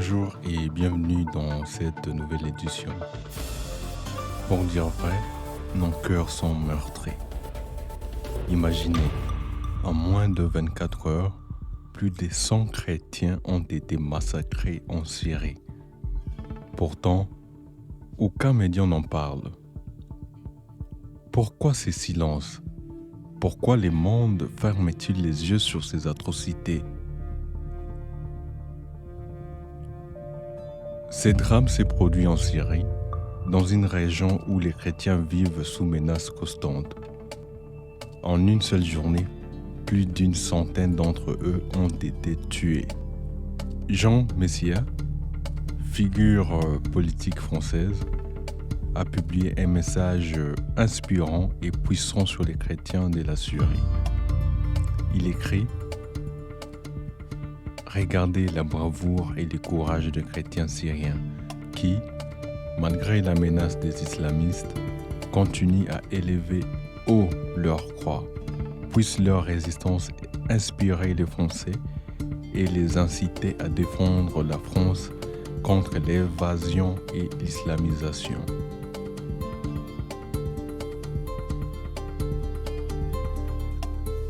Bonjour et bienvenue dans cette nouvelle édition. Pour dire vrai, nos cœurs sont meurtris. Imaginez, en moins de 24 heures, plus de 100 chrétiens ont été massacrés en Syrie. Pourtant, aucun média n'en parle. Pourquoi ces silences? Pourquoi le monde ferme-t-il les yeux sur ces atrocités? Ce drame s'est produit en Syrie, dans une région où les chrétiens vivent sous menace constante. En une seule journée, plus d'une centaine d'entre eux ont été tués. Jean Messia, figure politique française, a publié un message inspirant et puissant sur les chrétiens de la Syrie. Il écrit: regardez la bravoure et le courage des chrétiens syriens qui, malgré la menace des islamistes, continuent à élever haut leur croix. Puisse leur résistance inspirer les Français et les inciter à défendre la France contre l'évasion et l'islamisation.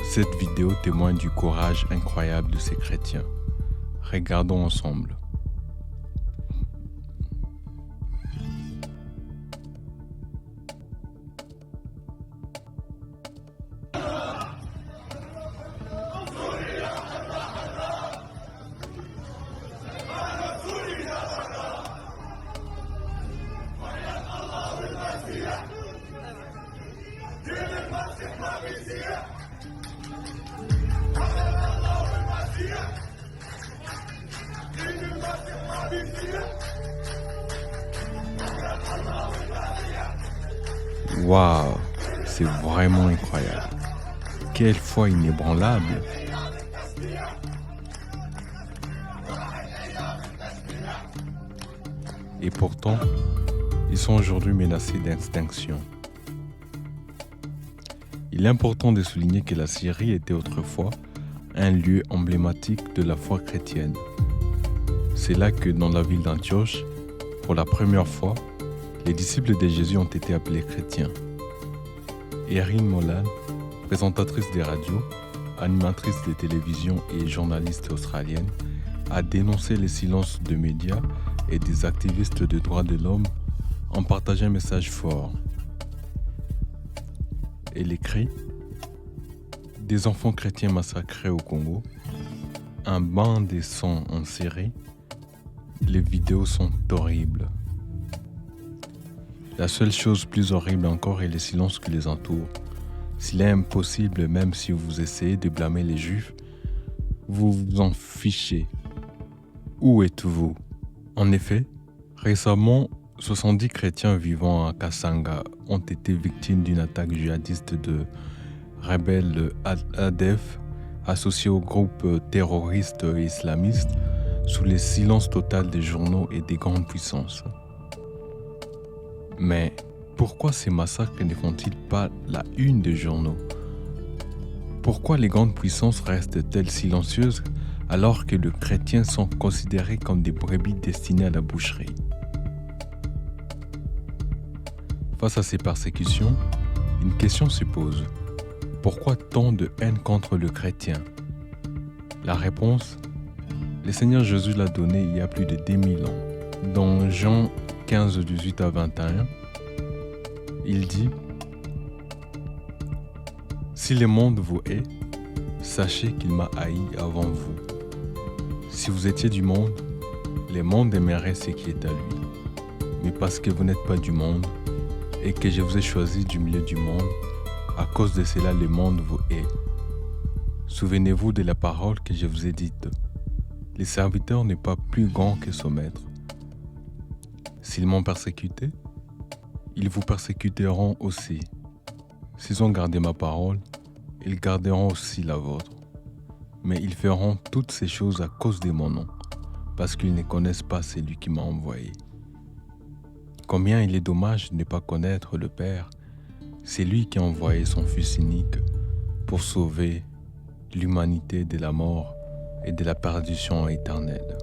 Cette vidéo témoigne du courage incroyable de ces chrétiens. Regardons ensemble. Waouh, c'est vraiment incroyable. Quelle foi inébranlable. Et pourtant, ils sont aujourd'hui menacés d'extinction. Il est important de souligner que la Syrie était autrefois un lieu emblématique de la foi chrétienne. C'est là que dans la ville d'Antioche, pour la première fois, les disciples de Jésus ont été appelés chrétiens. Erin Molan, présentatrice des radios, animatrice de télévision et journaliste australienne, a dénoncé les silences de médias et des activistes de droits de l'homme en partageant un message fort. Elle écrit: des enfants chrétiens massacrés au Congo, un bain de sang en Syrie, les vidéos sont horribles. La seule chose plus horrible encore est le silence qui les entoure. S'il est impossible, même si vous essayez de blâmer les Juifs, vous vous en fichez. Où êtes-vous? En effet, récemment, 70 chrétiens vivant à Kassanga ont été victimes d'une attaque djihadiste de rebelles Al-Hadef associés au groupe terroriste islamiste sous le silence total des journaux et des grandes puissances. Mais pourquoi ces massacres ne font-ils pas la une des journaux? Pourquoi les grandes puissances restent-elles silencieuses alors que les chrétiens sont considérés comme des brebis destinées à la boucherie? Face à ces persécutions, une question se pose. Pourquoi tant de haine contre le chrétien? La réponse, le Seigneur Jésus l'a donnée il y a plus de 2000 ans. Dans Jean 15, 18 à 21, il dit: si le monde vous hait, sachez qu'il m'a haï avant vous. Si vous étiez du monde, le monde aimerait ce qui est à lui. Mais parce que vous n'êtes pas du monde, et que je vous ai choisi du milieu du monde, à cause de cela le monde vous hait. Souvenez-vous de la parole que je vous ai dite. Le serviteur n'est pas plus grand que son maître. S'ils m'ont persécuté, ils vous persécuteront aussi. S'ils ont gardé ma parole, ils garderont aussi la vôtre. Mais ils feront toutes ces choses à cause de mon nom, parce qu'ils ne connaissent pas celui qui m'a envoyé. Combien il est dommage de ne pas connaître le Père, c'est lui qui a envoyé son Fils unique pour sauver l'humanité de la mort et de la perdition éternelle.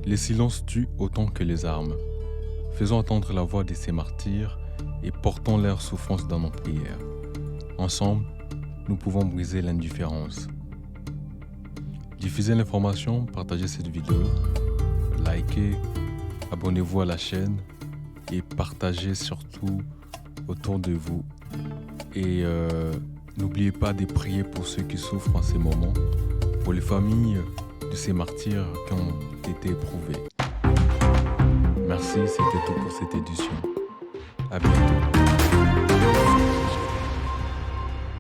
Les silences tuent autant que les armes. Faisons entendre la voix de ces martyrs et portons leur souffrance dans nos prières. Ensemble, nous pouvons briser l'indifférence. Diffusez l'information, partagez cette vidéo, likez, abonnez-vous à la chaîne et partagez surtout autour de vous. Et n'oubliez pas de prier pour ceux qui souffrent en ces moments, pour les familles de ces martyrs qui ont été éprouvés. Merci, c'était tout pour cette édition. À bientôt.